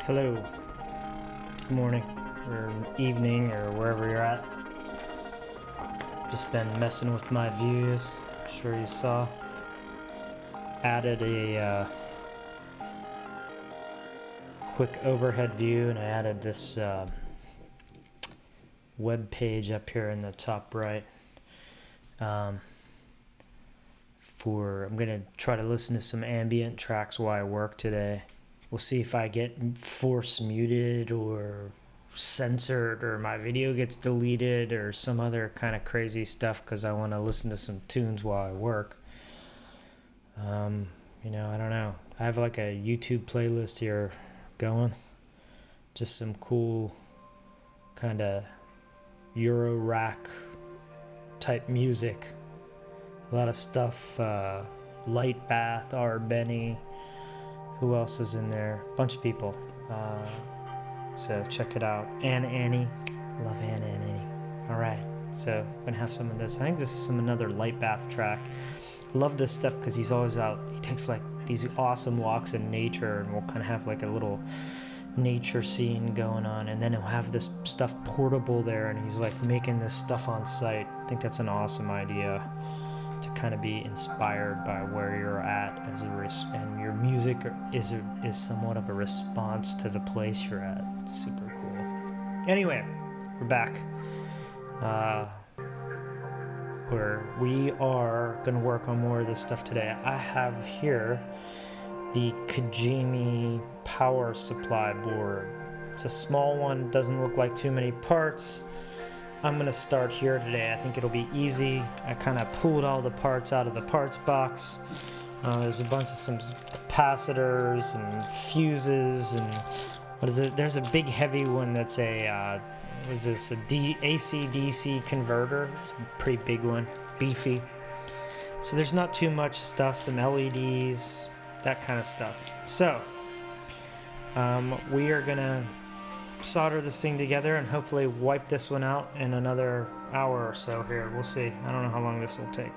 Hello, good morning, or evening, or wherever you're at. Just been messing with my views. I'm sure you saw. Added a quick overhead view, and I added this web page up here in the top right. I'm gonna try to listen to some ambient tracks while I work today. We'll see if I get force muted or censored or my video gets deleted or some other kind of crazy stuff because I want to listen to some tunes while I work. You know, I don't know. I have like a YouTube playlist here going. Just some cool kind of Euro rack type music. A lot of stuff. Light Bath, R. Benny. Who else is in there? Bunch of people. So check it out. Anna Annie. Love Anna and Annie. Alright. So I'm gonna have some of this. I think this is another Light Bath track. Love this stuff because he's always out. He takes like these awesome walks in nature, and we'll kind of have like a little nature scene going on, and then he'll have this stuff portable there, and he's like making this stuff on site. I think that's an awesome idea to kind of be inspired by where you're at as and your music is somewhat of a response to the place you're at. Super cool. Anyway, we're back. Where we are going to work on more of this stuff today. I have here the Kijimi power supply board. It's a small one, doesn't look like too many parts. I'm going to start here today. I think it'll be easy. I kind of pulled all the parts out of the parts box. There's a bunch of some capacitors and fuses and what is it? There's a big heavy one that's a was this a AC/DC converter? It's a pretty big one, beefy. So there's not too much stuff, some LEDs, that kind of stuff. So we are gonna solder this thing together and hopefully wipe this one out in another hour or so here. We'll see. I don't know how long this will take.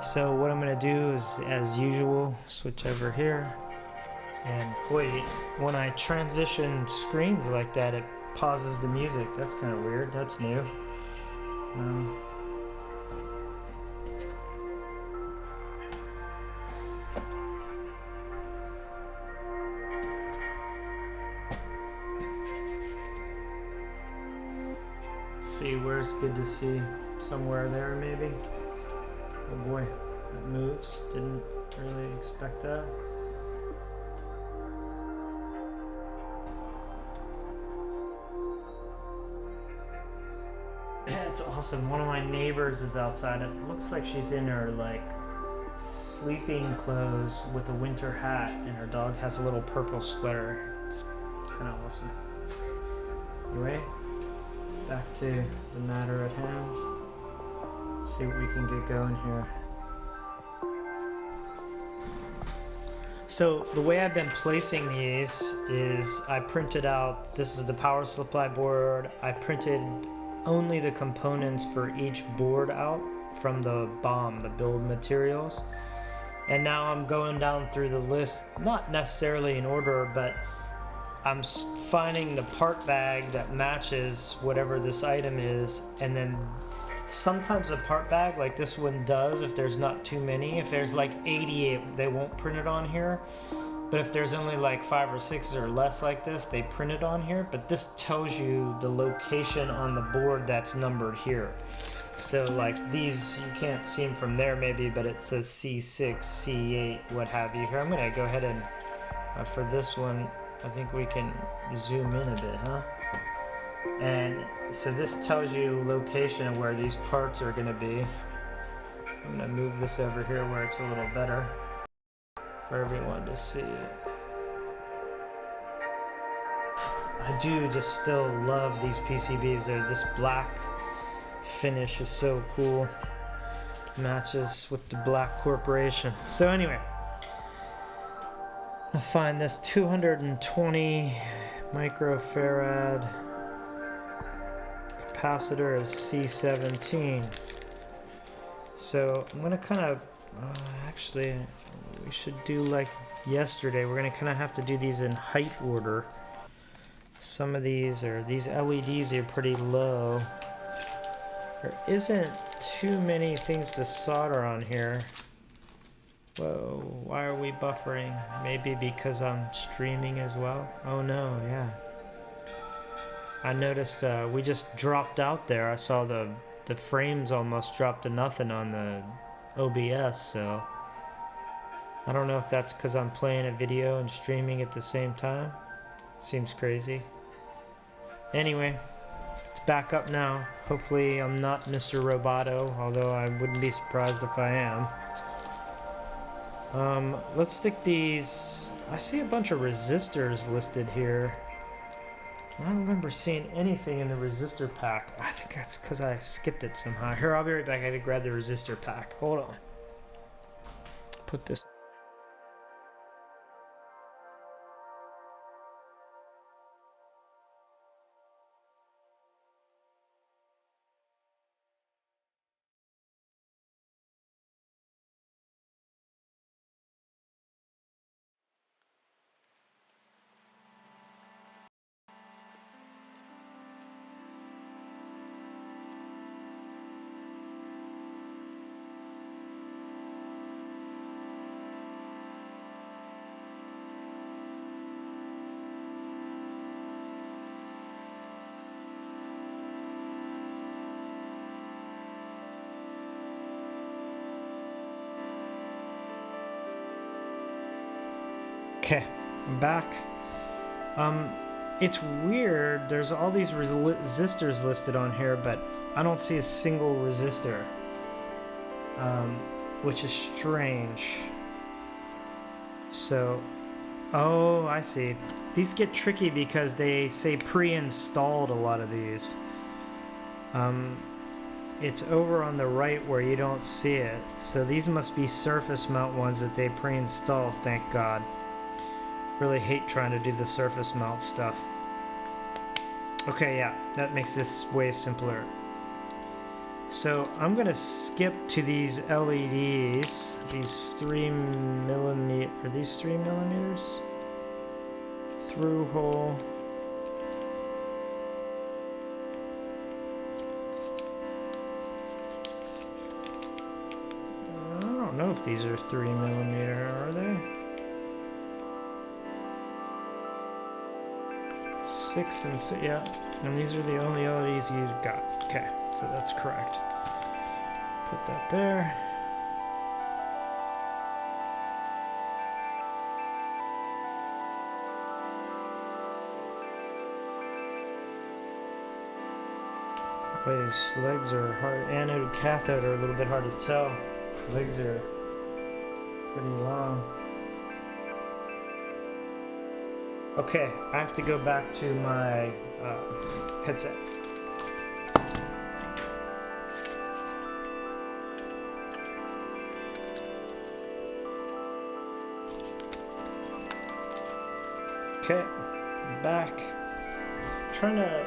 So what I'm gonna do is, as usual, switch over here. And boy, when I transition screens like that, it pauses the music. That's kind of weird. That's new. Let's see, where's good to see? Somewhere there, maybe? Oh boy, it moves. Didn't really expect that. It's awesome. One of my neighbors is outside. It looks like she's in her like sleeping clothes with a winter hat, and her dog has a little purple sweater. It's kind of awesome. Anyway, back to the matter at hand. Let's see what we can get going here. So the way I've been placing these is I printed out, this is the power supply board. I printed only the components for each board out from the BOM, the build materials. And now I'm going down through the list, not necessarily in order, but I'm finding the part bag that matches whatever this item is, and then sometimes a part bag like this one does if there's not too many. If there's like 80, they won't print it on here. But if there's only like 5 or 6 or less like this, they print it on here. But this tells you the location on the board that's numbered here. So like these, you can't see them from there maybe, but it says C6, C8, what have you. Here, I'm gonna go ahead and, for this one, I think we can zoom in a bit, huh? And so this tells you location of where these parts are gonna be. I'm gonna move this over here where it's a little better for everyone to see it. I do just still love these PCBs. This black finish is so cool. Matches with the black corporation. So anyway, I find this 220 microfarad capacitor is C17. So I'm gonna kind of actually, we should do like yesterday. We're gonna kind of have to do these in height order. Some of these LEDs are pretty low. There isn't too many things to solder on here. Whoa, why are we buffering? Maybe because I'm streaming as well? Oh no, yeah. I noticed we just dropped out there. I saw the frames almost dropped to nothing on the OBS, so I don't know if that's because I'm playing a video and streaming at the same time. Seems crazy. Anyway, it's back up now. Hopefully I'm not Mr. Roboto, although I wouldn't be surprised if I am. Let's stick these... I see a bunch of resistors listed here. I don't remember seeing anything in the resistor pack. I think that's because I skipped it somehow. Here, I'll be right back. I gotta grab the resistor pack. Hold on. Put this... Okay, I'm back. It's weird. There's all these resistors listed on here, but I don't see a single resistor, which is strange. So, oh, I see. These get tricky because they say pre-installed a lot of these. It's over on the right where you don't see it. So these must be surface mount ones that they pre-installed, thank God. Really hate trying to do the surface mount stuff. Okay, yeah, that makes this way simpler. So I'm gonna skip to these LEDs. These 3mm, are these 3mm? Through hole. I don't know if these are 3mm, are they? 6 and 6, yeah. And these are the only LEDs you got. Okay, so that's correct. Put that there. His legs are hard. Anode, cathode are a little bit hard to tell. Legs are pretty long. Okay, I have to go back to my headset. Okay, I'm back. I'm trying to...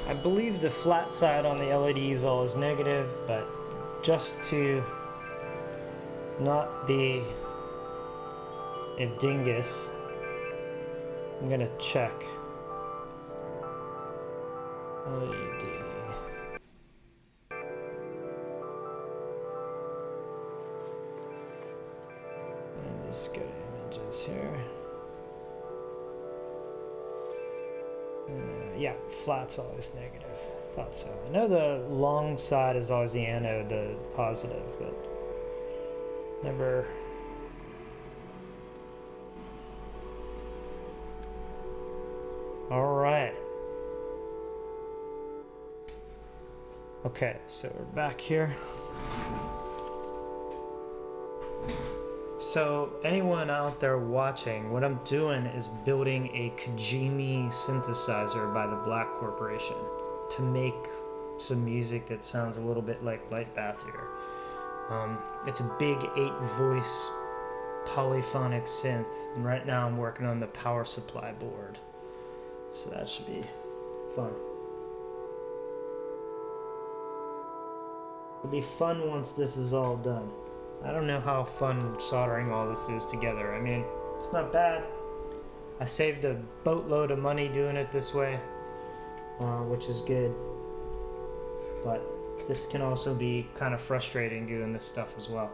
I believe the flat side on the LED is always negative, but just to not be a dingus, I'm gonna check. LED. And just go to images here. Yeah, flat's always negative. Thought so. I know the long side is always the anode, the positive, but never. All right. Okay, so we're back here. So anyone out there watching, what I'm doing is building a Kijimi synthesizer by the Black Corporation to make some music that sounds a little bit like Lightbath here. It's a big 8-voice polyphonic synth, and right now I'm working on the power supply board. So that should be fun. It'll be fun once this is all done. I don't know how fun soldering all this is together. I mean, it's not bad. I saved a boatload of money doing it this way, which is good. But this can also be kind of frustrating doing this stuff as well.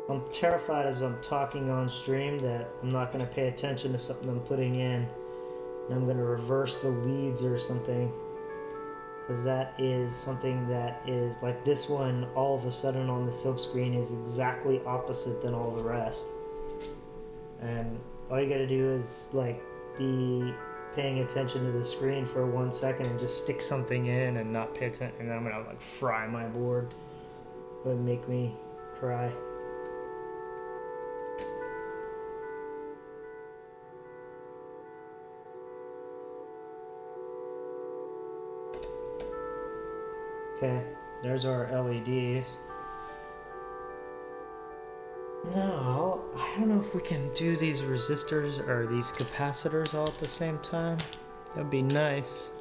I'm terrified as I'm talking on stream that I'm not going to pay attention to something I'm putting in, and I'm going to reverse the leads or something, because that is something that is like this one all of a sudden on the silk screen is exactly opposite than all the rest, and all you got to do is like be paying attention to the screen for 1 second and just stick something in and not pay attention, and I'm going to like fry my board. It would make me cry. Okay, there's our LEDs. Now, I don't know if we can do these resistors or these capacitors all at the same time. That'd be nice.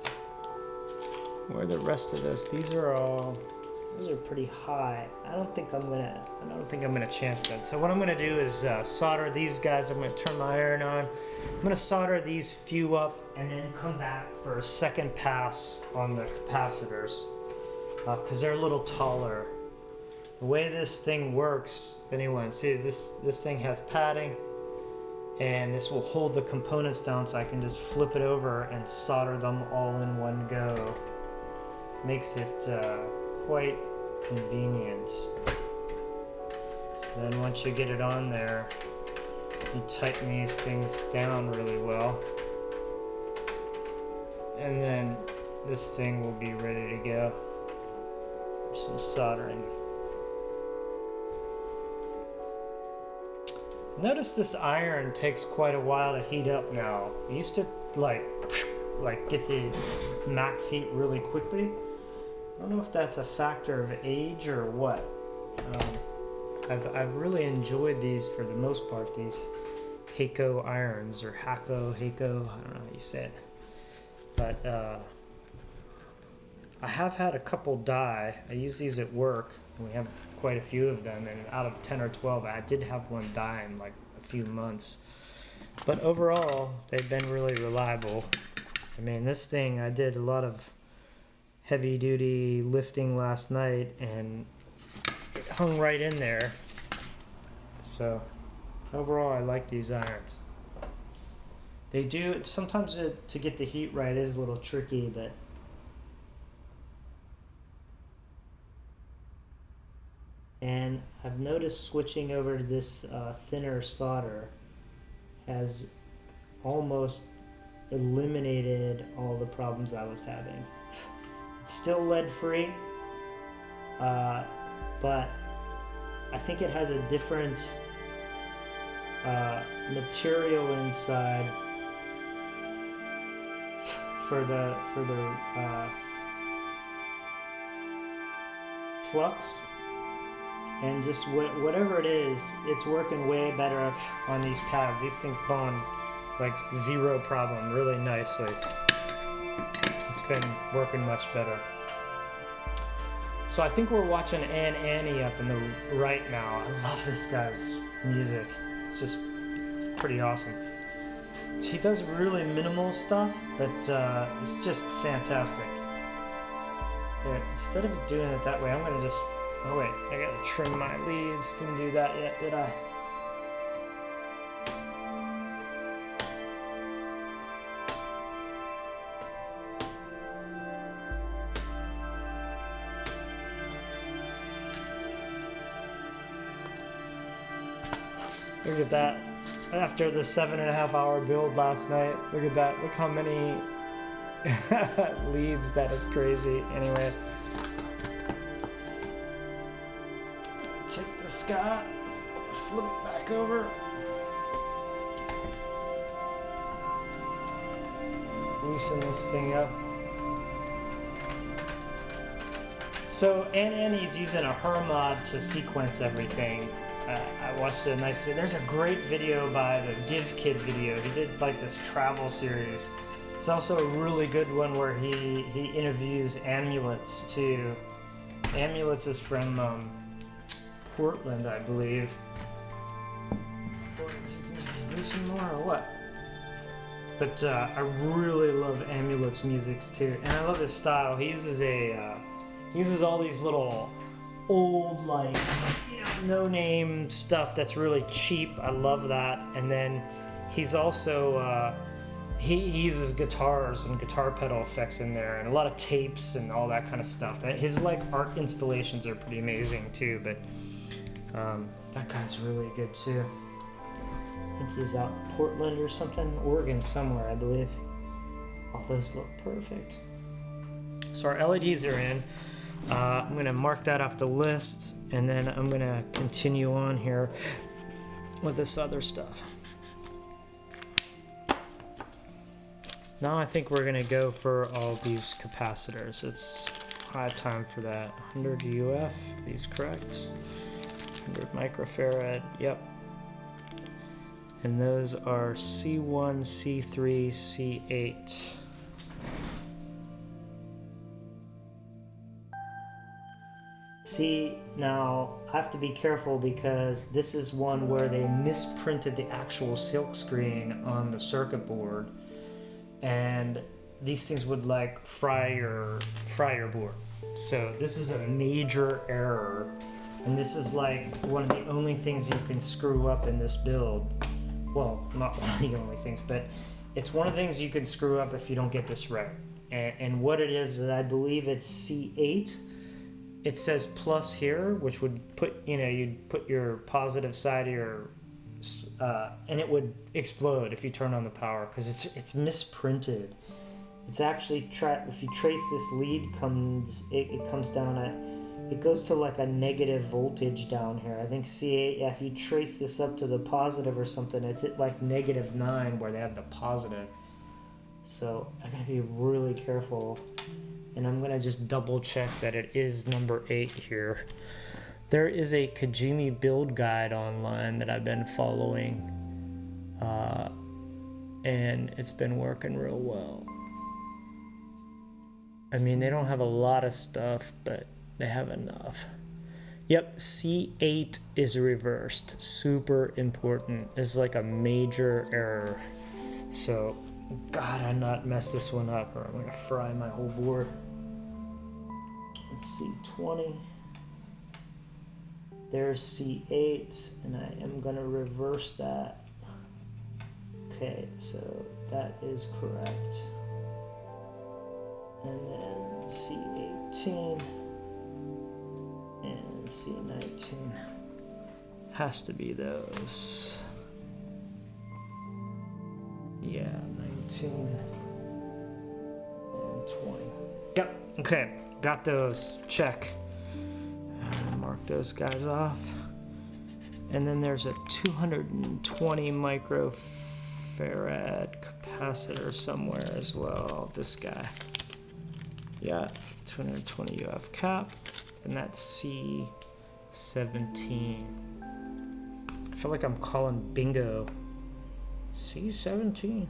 Where are the rest of this? These are pretty high. I don't think I'm gonna chance that. So what I'm gonna do is solder these guys. I'm gonna turn my iron on. I'm gonna solder these few up and then come back for a second pass on the capacitors. Because they're a little taller. The way this thing works, anyone, see this thing has padding, and this will hold the components down so I can just flip it over and solder them all in one go. Makes it quite convenient. So then once you get it on there, you tighten these things down really well, and then this thing will be ready to go. Some soldering. Notice this iron takes quite a while to heat up now. It used to like get the max heat really quickly. I don't know if that's a factor of age or what. I've really enjoyed these for the most part, these Heiko irons, or Heiko, I don't know how you say it. But I have had a couple die. I use these at work. We have quite a few of them, and out of 10 or 12, I did have one die in like a few months. But overall, they've been really reliable. I mean, this thing, I did a lot of heavy-duty lifting last night, and it hung right in there. So, overall, I like these irons. They do, sometimes to get the heat right is a little tricky, but and I've noticed switching over to this thinner solder has almost eliminated all the problems I was having. It's still lead free, but I think it has a different material inside for the flux. And just whatever it is, it's working way better on these pads. These things bond like zero problem, really nicely. It's been working much better. So I think we're watching Annie up in the right now. I love this guy's music. It's just pretty awesome. He does really minimal stuff, but it's just fantastic. Yeah, instead of doing it that way, I'm gonna just... Oh wait, I gotta trim my leads. Didn't do that yet, did I? Look at that. After the 7.5 hour build last night, look at that. Look how many leads. That is crazy. Anyway. Take this guy, flip it back over. Loosen this thing up. So Annie's using a her mod to sequence everything. I watched a nice video. There's a great video by the Div Kid video. He did like this travel series. It's also a really good one where he interviews Amulets too. Amulets is from Portland, I believe. Listen more or what? But I really love Amulet's music too, and I love his style. He uses all these little old, like, no-name stuff that's really cheap. I love that. And then he's also he uses guitars and guitar pedal effects in there, and a lot of tapes and all that kind of stuff. His like art installations are pretty amazing too. But that guy's really good too. I think he's out in Portland or something, Oregon somewhere, I believe. All those look perfect. So our LEDs are in. I'm going to mark that off the list, and then I'm going to continue on here with this other stuff. Now I think we're going to go for all these capacitors. It's high time for that. 100 UF, these correct? 100 microfarad, yep. And those are C1, C3, C8. See, now I have to be careful because this is one where they misprinted the actual silk screen on the circuit board, and these things would like fry your board. So this is a major error, and this is like one of the only things you can screw up in this build. Well, not one of the only things, but it's one of the things you can screw up if you don't get this right. And what it is, I believe it's C8. It says plus here, which would put, you'd put your positive side of your, and it would explode if you turn on the power, because it's misprinted. It's actually, if you trace this lead, it comes down, it goes to like a negative voltage down here. I think C8, if you trace this up to the positive or something, it's at like -9 where they have the positive. So I gotta be really careful. And I'm going to just double check that it is number 8 here. There is a Kijimi build guide online that I've been following, and it's been working real well. I mean, they don't have a lot of stuff, but they have enough. Yep, C8 is reversed. Super important. It's like a major error. So, gotta not mess this one up or I'm going to fry my whole board. C20, there's C8, and I am going to reverse that. Okay, so that is correct. And then C18 and C19 has to be those. Yeah, 19 and 20. Yep, okay. Got those. Check. Mark those guys off. And then there's a 220 microfarad capacitor somewhere as well. This guy. Yeah, 220 UF cap. And that's C17. I feel like I'm calling bingo. C17.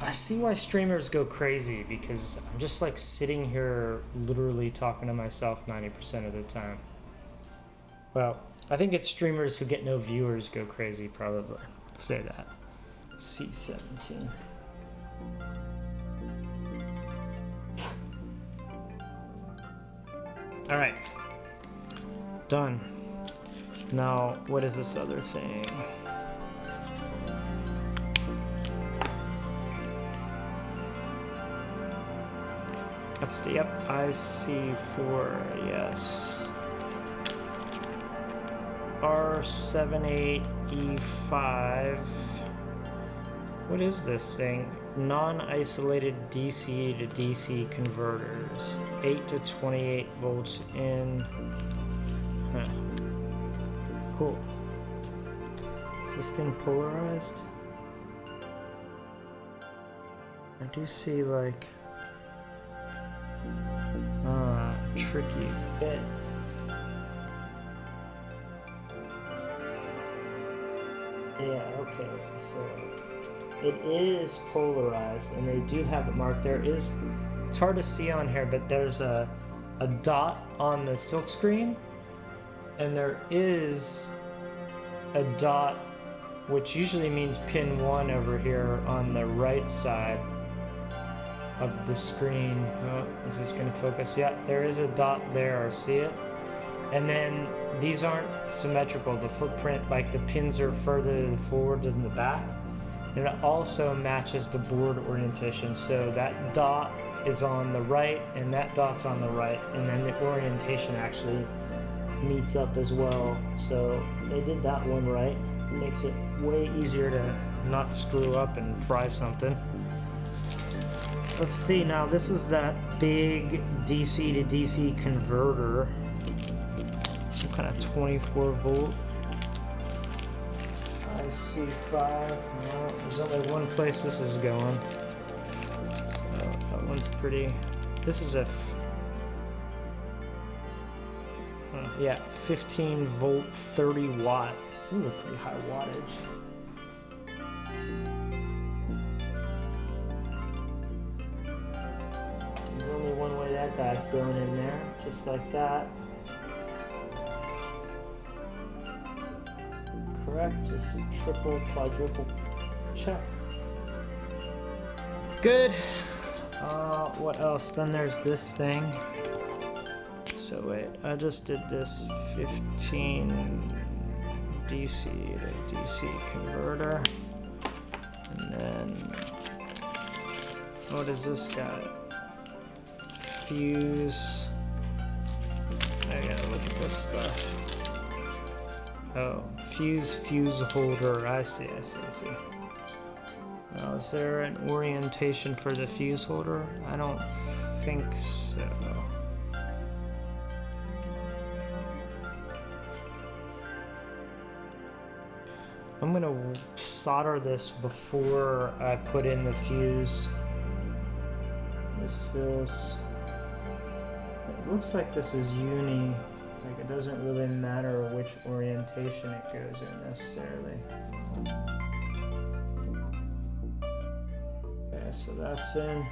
I see why streamers go crazy, because I'm just like sitting here literally talking to myself 90% of the time. Well, I think it's streamers who get no viewers go crazy, probably. Say that. C17. All right. Done. Now, what is this other thing? That's the, yep, IC4, yes. R78E5. What is this thing? Non-isolated DC to DC converters. 8 to 28 volts in. Huh. Cool. Is this thing polarized? I do see like tricky bit. Yeah, okay, so it is polarized and they do have it marked. There is, it's hard to see on here, but there's a dot on the silk screen, and there is a dot which usually means pin 1 over here on the right side. of the screen. Oh, is this going to focus? Yeah, there is a dot there. I see it. And then these aren't symmetrical. The footprint, like the pins are further to the forward than the back. And it also matches the board orientation. So that dot is on the right and that dot's on the right. And then the orientation actually meets up as well. So they did that one right. It makes it way easier to not screw up and fry something. Let's see, now this is that big DC to DC converter. Some kind of 24 volt. IC5. No, there's only one place this is going. So that one's pretty. This is a. Yeah, 15 volt, 30 watt. Ooh, pretty high wattage. There's only one way that guy's going in there, just like that. Correct, just triple, quadruple check. Good. What else? Then there's this thing. So wait, I just did this 15 DC to DC converter. And then, what is this guy? Fuse. I gotta look at this stuff. Oh, fuse holder. I see. Now, is there an orientation for the fuse holder? I don't think so. I'm gonna solder this before I put in the fuse. This feels. It looks like this is uni. Like it doesn't really matter which orientation it goes in necessarily. Okay, so that's in.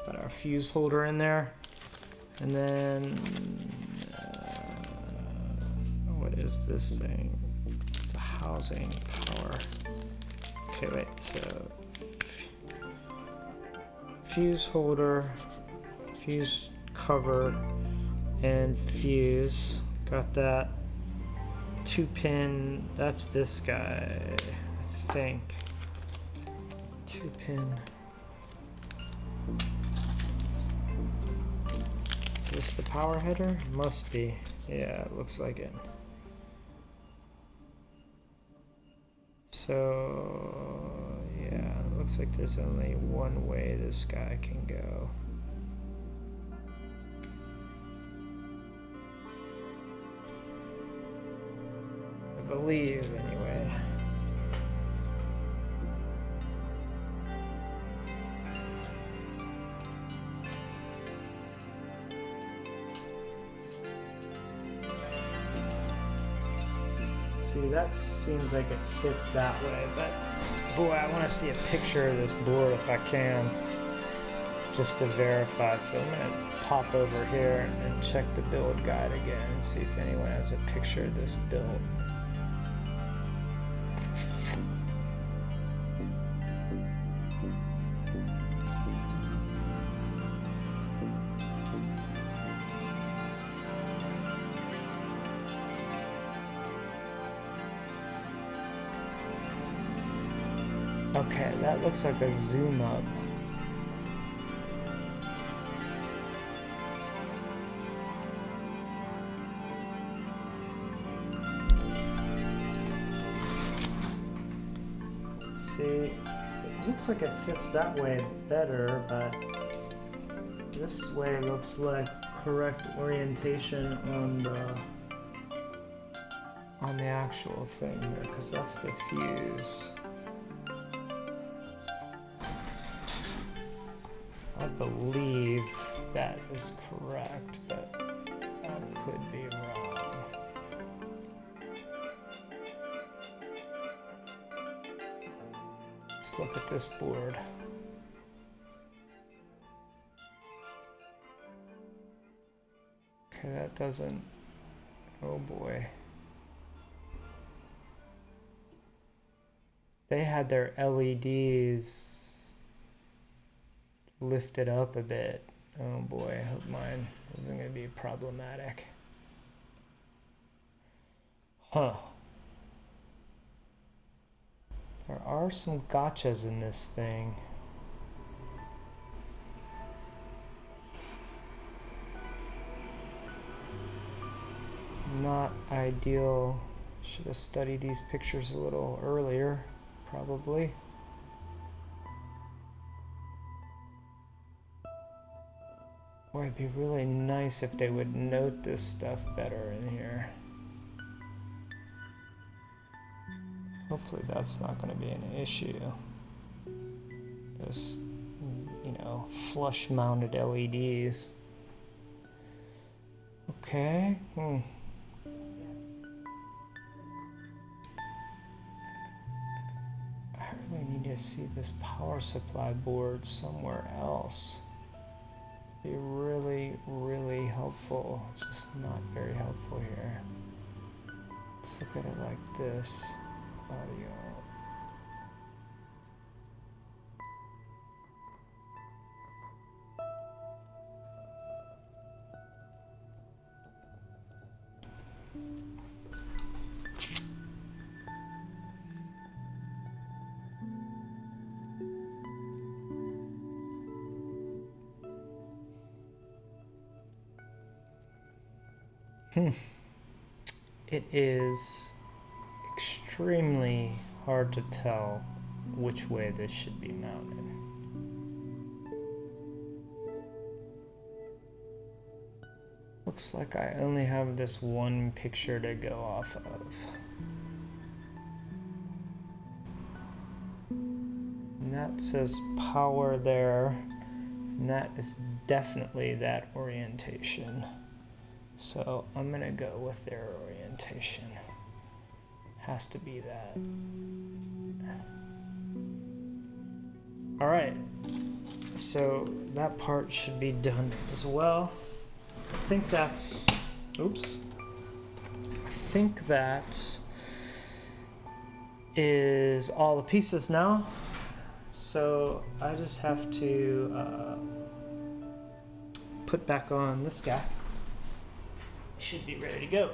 Got our fuse holder in there. And then, what is this thing? It's a housing power. Okay, wait, so fuse holder, fuse cover, and fuse. Got that. 2-pin, that's this guy, I think. 2-pin. Is this the power header? Must be. Yeah, it looks like it. So, yeah, it looks like there's only one way this guy can go. I believe, anyway. See, that seems like it fits that way, but boy, I want to see a picture of this board if I can, just to verify. So I'm going to pop over here and check the build guide again and see if anyone has a picture of this build. Okay, that looks like a zoom up. See, it looks like it fits that way better, but this way looks like correct orientation on the actual thing here, because that's the fuse. I believe that is correct, but I could be wrong. Let's look at this board. Okay, that doesn't, oh boy. They had their LEDs lift it up a bit. Oh boy, I hope mine isn't going to be problematic. Huh. There are some gotchas in this thing. Not ideal. Should have studied these pictures a little earlier, probably. Boy, it'd be really nice if they would note this stuff better in here. Hopefully that's not going to be an issue. Those, flush mounted LEDs. Okay. I really need to see this power supply board somewhere else. Be really, really helpful. It's just not very helpful here. Let's look at it like this. Audio. It is extremely hard to tell which way this should be mounted. Looks like I only have this one picture to go off of. And that says power there, and that is definitely that orientation. So I'm gonna go with their orientation. Has to be that. All right, so that part should be done as well. I think that's, oops. I think that is all the pieces now. So I just have to put back on this guy. Should be ready to go.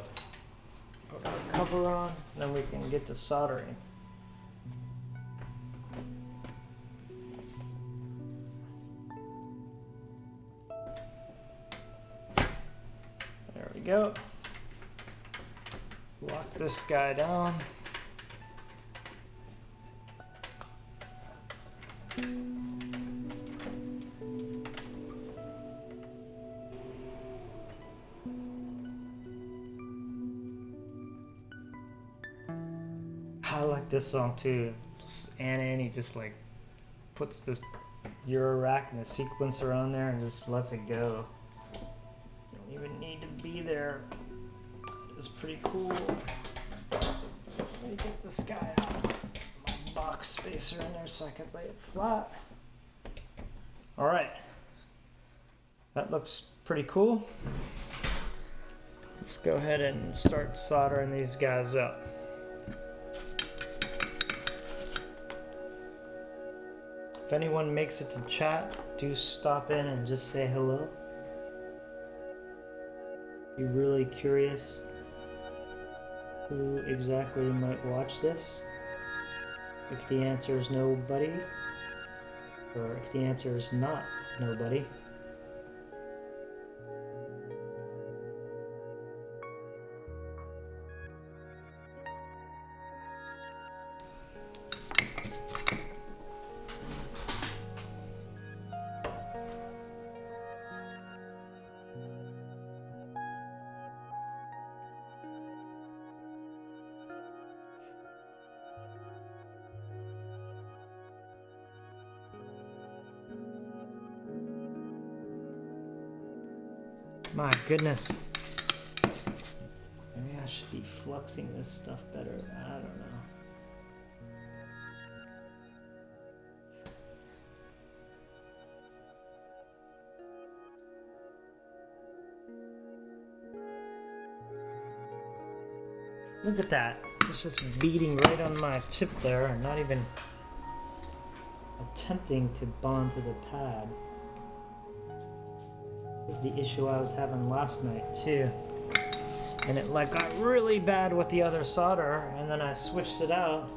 Put our cover on, then we can get to soldering. There we go. Lock this guy down. I like this song too. Annie just like puts this Euro rack and the sequencer on there and just lets it go. You don't even need to be there. It's pretty cool. Let me get this guy out. My box spacer in there so I could lay it flat. Alright. That looks pretty cool. Let's go ahead and start soldering these guys up. If anyone makes it to chat, do stop in and just say hello. Be really curious who exactly might watch this. If the answer is nobody, or if the answer is not nobody. My goodness. Maybe I should be fluxing this stuff better. I don't know. Look at that. It's just beating right on my tip there and not even attempting to bond to the pad. This is the issue I was having last night too. And it like got really bad with the other solder, and then I switched it out,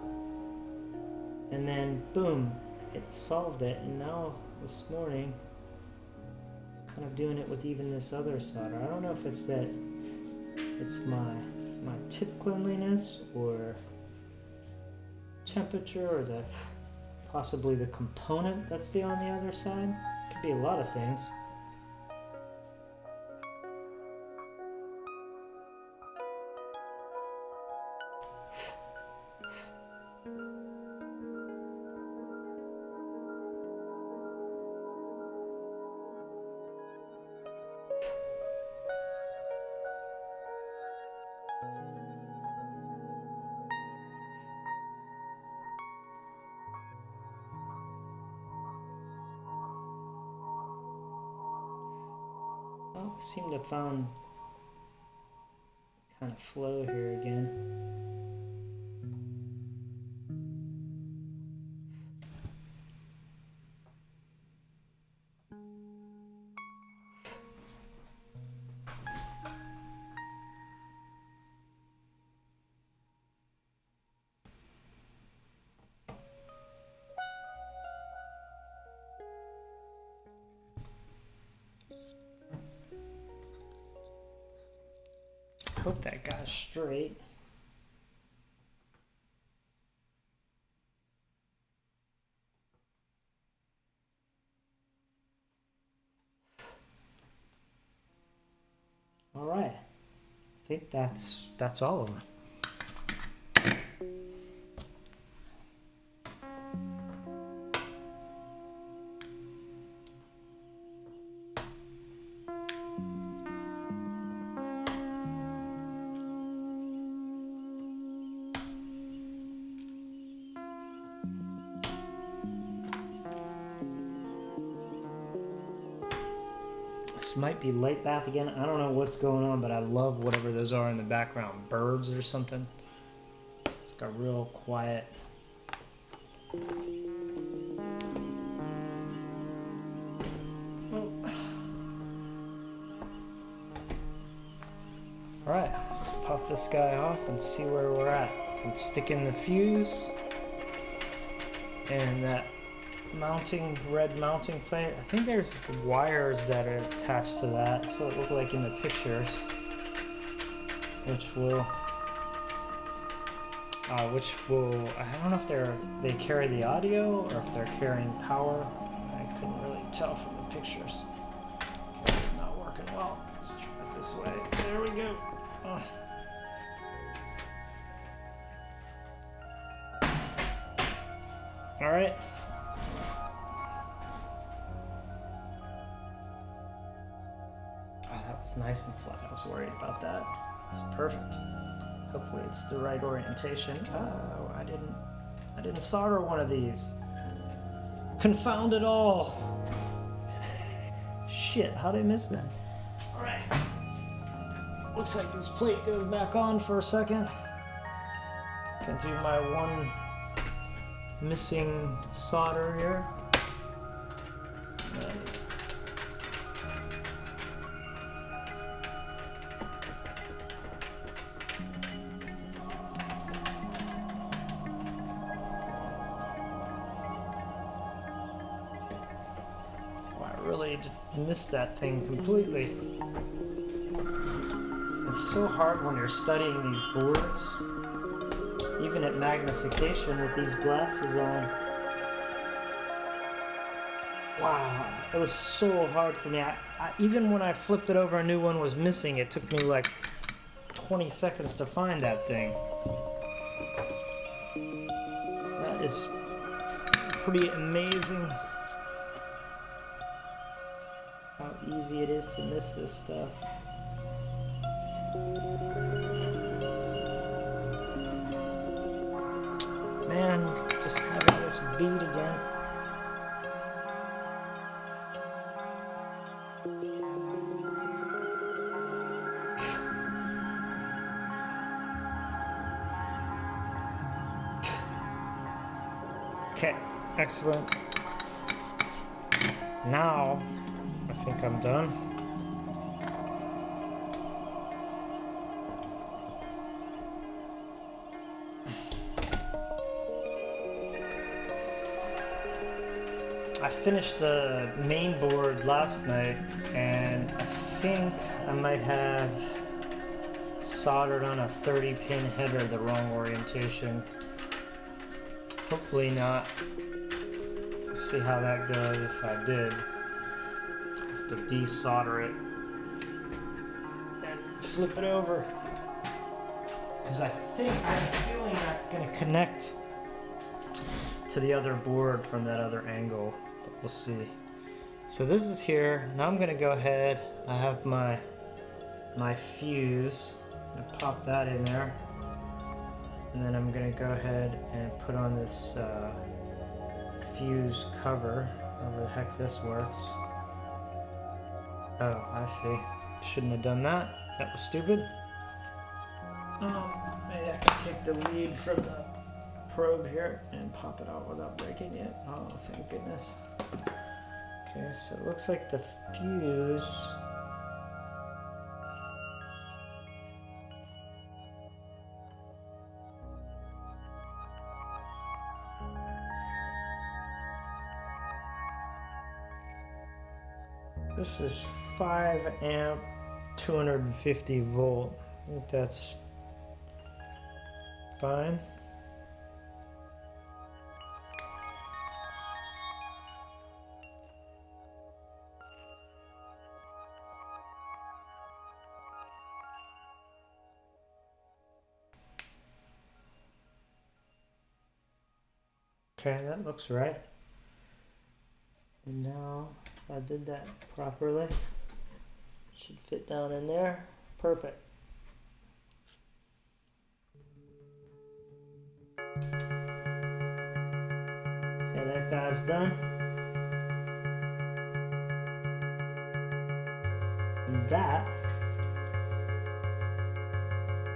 and then boom, it solved it. And now this morning it's kind of doing it with even this other solder. I don't know if it's that it's my tip cleanliness or temperature or possibly the component that's on the other side. Could be a lot of things. Well, I seem to have found kind of flow here again. Hope that guy's straight. All right, I think that's all of them. This might be light bath again. I don't know what's going on, but I love whatever those are in the background. Birds or something. It's like a real quiet. Alright, let's pop this guy off and see where we're at. Can stick in the fuse and that red mounting plate. I think there's wires that are attached to that. That's what it looked like in the pictures. Which will I don't know if they carry the audio or if they're carrying power. I couldn't really tell from the pictures. Okay, it's not working well. Let's try it this way. There we go. Oh. All right. That was nice and flat. I was worried about that. It's perfect. Hopefully it's the right orientation. Oh, I didn't solder one of these. Confound it all. Shit, how did I miss that? All right. Looks like this plate goes back on for a second. Can do my one missing solder here. Really missed that thing completely. It's so hard when you're studying these boards, even at magnification with these glasses on. Wow, it was so hard for me. Even when I flipped it over, a new one was missing. It took me like 20 seconds to find that thing. That is pretty amazing. How easy it is to miss this stuff. Man, just having this beat again. Okay, excellent. Now, I think I'm done. finished the main board last night, and I think I might have soldered on a 30-pin header the wrong orientation. Hopefully not. Let's see how that goes if I did. I have to desolder it and flip it over. Because I'm feeling that's going to connect to the other board from that other angle, but we'll see. So this is here. Now I'm going to go ahead. I have my fuse. I'm going to pop that in there. And then I'm going to go ahead and put on this fuse cover, however the heck this works. Oh, I see. Shouldn't have done that. That was stupid. Maybe I can take the lead from the probe here and pop it out without breaking it. Oh, thank goodness. Okay, so it looks like the fuse. This is 5 amp, 250 volt. I think that's fine. Okay, that looks right. And now, if I did that properly, should fit down in there. Perfect. Okay, that guy's done. And that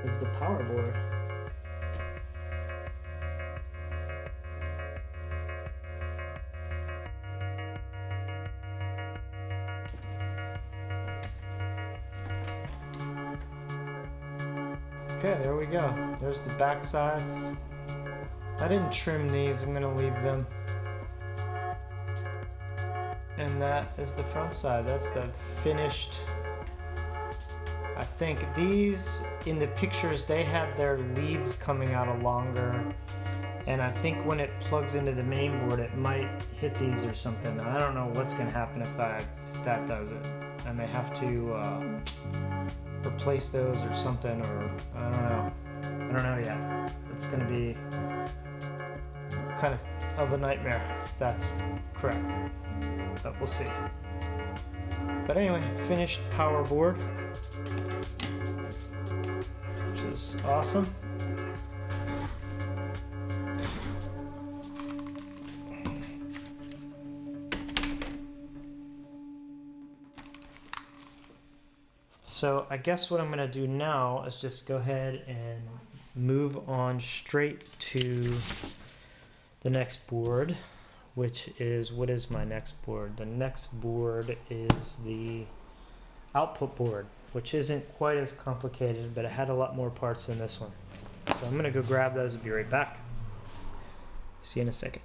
is the power board. Okay, there we go. There's the back sides. I didn't trim these, I'm gonna leave them. And that is the front side. That's the finished. I think these, in the pictures, they had their leads coming out longer. And I think when it plugs into the main board, it might hit these or something. I don't know what's gonna happen if that does it. I may have to replace those or something, or I don't know yet. It's gonna be kind of a nightmare if that's correct, but we'll see. But anyway, finished power board, which is awesome. So I guess what I'm going to do now is just go ahead and move on straight to the next board, which is, what is my next board? The next board is the output board, which isn't quite as complicated, but it had a lot more parts than this one. So I'm going to go grab those and be right back. See you in a second.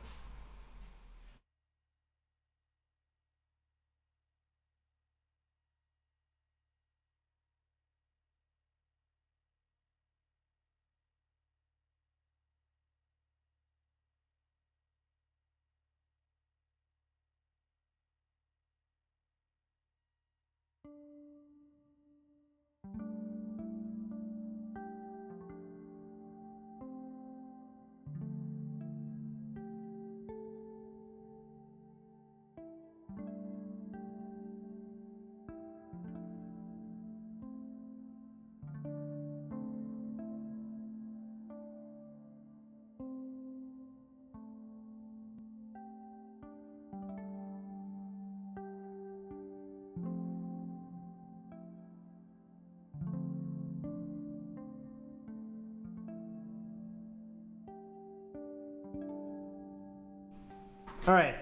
All right,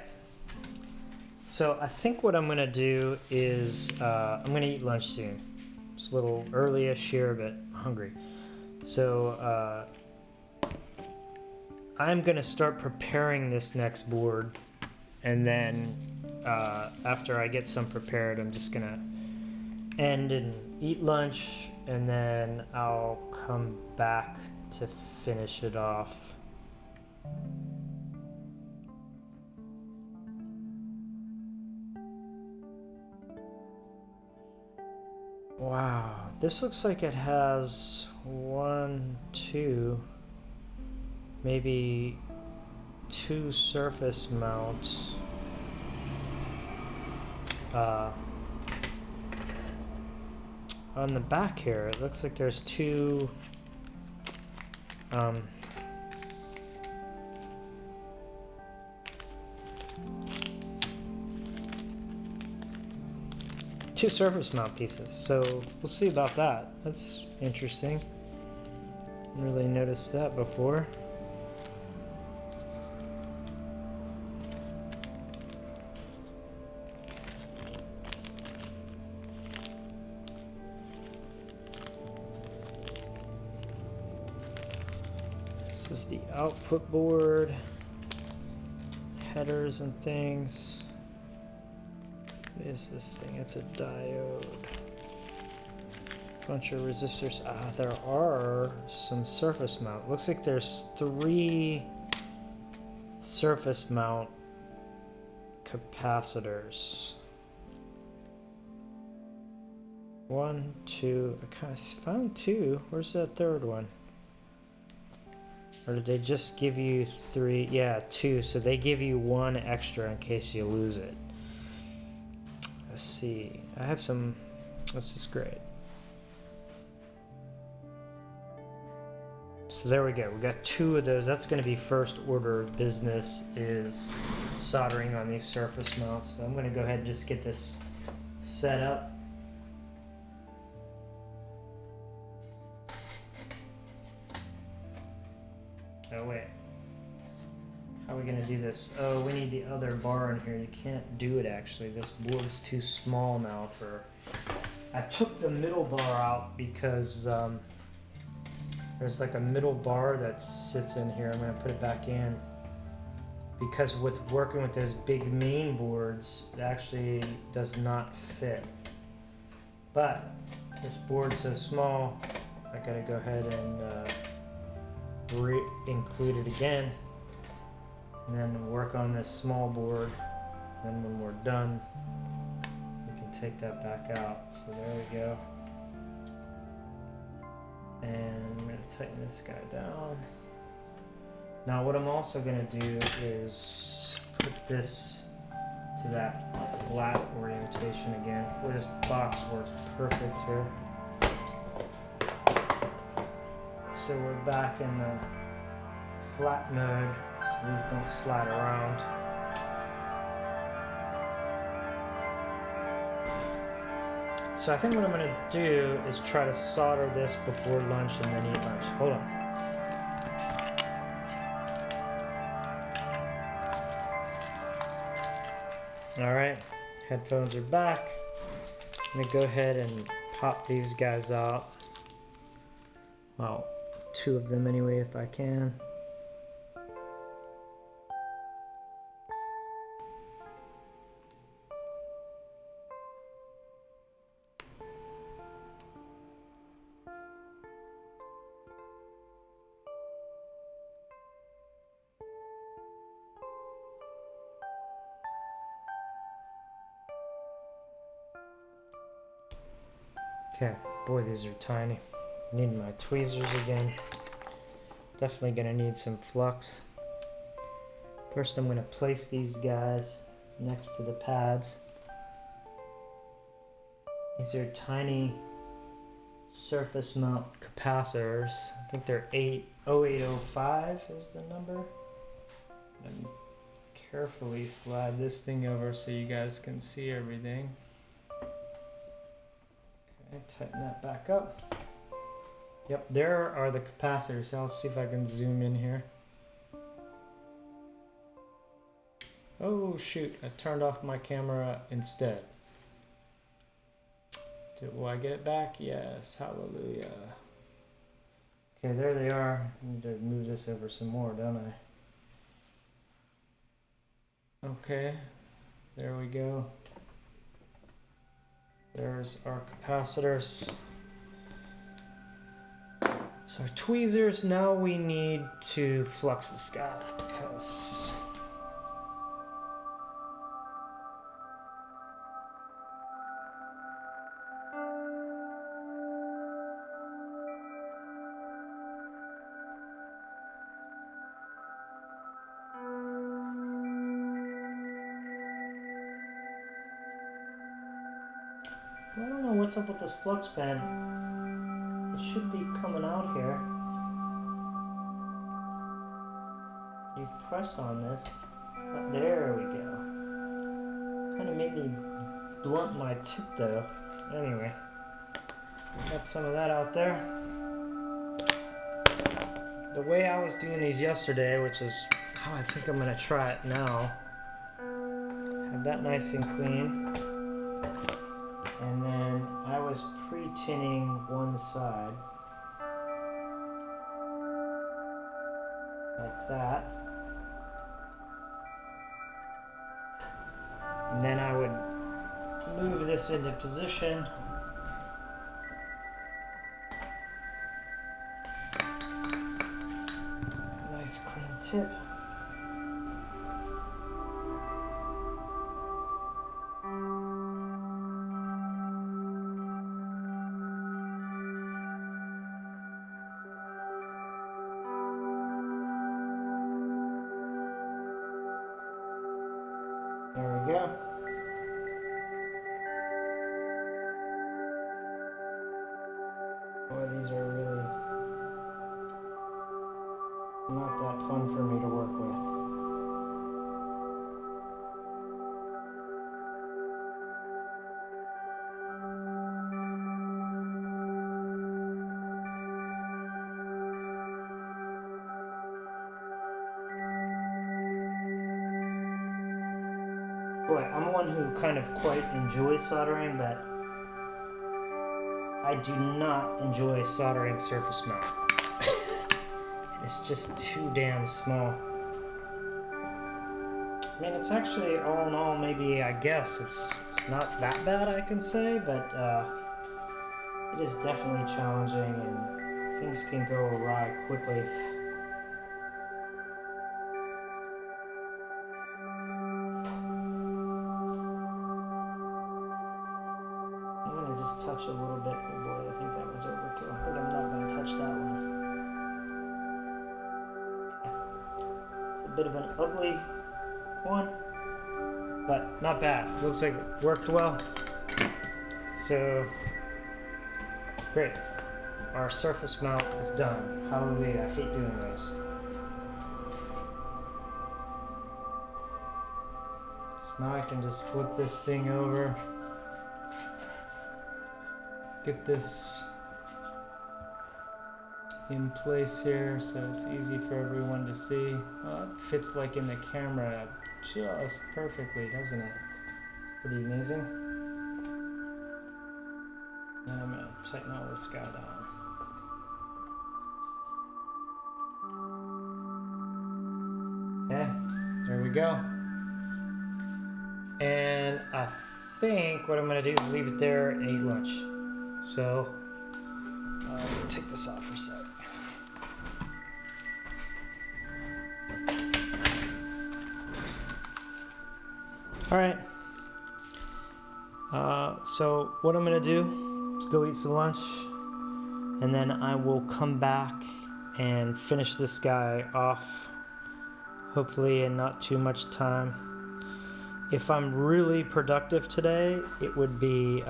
so I think what I'm gonna do is I'm gonna eat lunch soon. It's a little early-ish here, but I'm hungry. So I'm gonna start preparing this next board and then after I get some prepared, I'm just gonna end and eat lunch, and then I'll come back to finish it off. Wow, this looks like it has 1, 2, maybe 2 surface mounts. On the back here, it looks like there's 2 2 surface mount pieces, so we'll see about that. That's interesting. Didn't really notice that before. This is the output board, headers and things. What is this thing? It's a diode. Bunch of resistors. There are some surface mount. Looks like there's 3 surface mount capacitors. 1, 2. I found 2. Where's that third one? Or did they just give you 3? Yeah, 2. So they give you 1 extra in case you lose it. Let's see. I have some. This is great. So there we go. We got 2 of those. That's going to be first order of business, is soldering on these surface mounts. So I'm going to go ahead and just get this set up. Oh wait. How are we going to do this? Oh, we need the other bar in here. You can't do it actually. This board's too small now for... I took the middle bar out because there's like a middle bar that sits in here. I'm going to put it back in. Because with working with those big main boards, it actually does not fit. But this board's so small, I got to go ahead and re-include it again. And then work on this small board. Then when we're done, we can take that back out. So there we go. And I'm going to tighten this guy down. Now what I'm also going to do is put this to that flat orientation again. Boy, this box works perfect here. So we're back in the flat mode, so these don't slide around. So I think what I'm going to do is try to solder this before lunch and then eat lunch. Hold on. Alright, headphones are back. I'm going to go ahead and pop these guys out. Well, 2 of them anyway if I can. Okay, boy, these are tiny. Need my tweezers again. Definitely gonna need some flux. First, I'm gonna place these guys next to the pads. These are tiny surface mount capacitors. I think they're 0805 is the number. And carefully slide this thing over so you guys can see everything. Okay, tighten that back up. Yep, there are the capacitors. I'll see if I can zoom in here. Oh shoot, I turned off my camera instead. Will I get it back? Yes, hallelujah. Okay, there they are. I need to move this over some more, don't I? Okay, there we go. There's our capacitors. So our tweezers, now we need to flux this guy because I don't know what's up with this flux pen. It should be coming out here. You press on this. There we go. Kind of made me blunt my tip though. Anyway, got some of that out there. The way I was doing these yesterday, which is how I think I'm gonna try it now. Have that nice and clean. And then I was pre-tinning one side. Like that. And then I would move this into position. Nice clean tip. There we go. Boy, these are really not that fun for me to work with. Boy, I'm one who kind of quite enjoys soldering, but I do not enjoy soldering surface mount. It's just too damn small. I mean, it's actually, all in all, maybe, I guess, it's not that bad, I can say, but it is definitely challenging and things can go awry quickly. I'm gonna just touch a little bit. Oh boy, I think that was overkill. I think I'm not gonna touch that one. It's a bit of an ugly one, but not bad. Looks like it worked well. So, great. Our surface mount is done. Hallelujah, I hate doing those. So now I can just flip this thing over. Get this in place here so it's easy for everyone to see. Well, it fits like in the camera just perfectly, doesn't it? It's pretty amazing. And I'm gonna tighten all this guy down. Okay, there we go. And I think what I'm gonna do is leave it there and eat lunch. So, take this off for a sec. All right. So what I'm gonna do is go eat some lunch, and then I will come back and finish this guy off, hopefully in not too much time. If I'm really productive today, it would be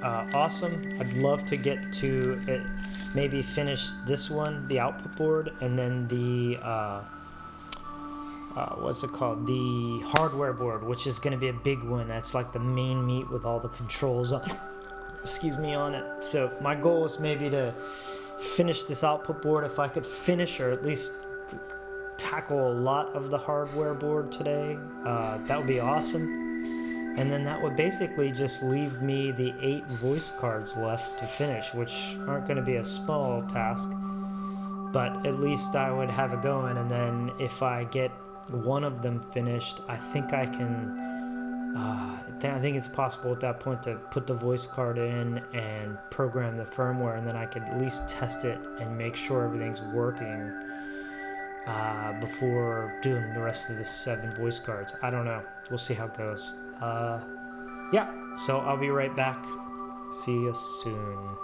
awesome. I'd love to get to it, maybe finish this one, the output board, and then the what's it called, the hardware board, which is going to be a big one. That's like the main meat with all the controls on on it. So my goal is maybe to finish this output board. If I could finish or at least tackle a lot of the hardware board today, that would be awesome. And then that would basically just leave me the 8 voice cards left to finish, which aren't going to be a small task, but at least I would have it going. And then if I get one of them finished, I think I can. I think it's possible at that point to put the voice card in and program the firmware, and then I could at least test it and make sure everything's working before doing the rest of the 7 voice cards. I don't know. We'll see how it goes. Yeah, so I'll be right back. See you soon.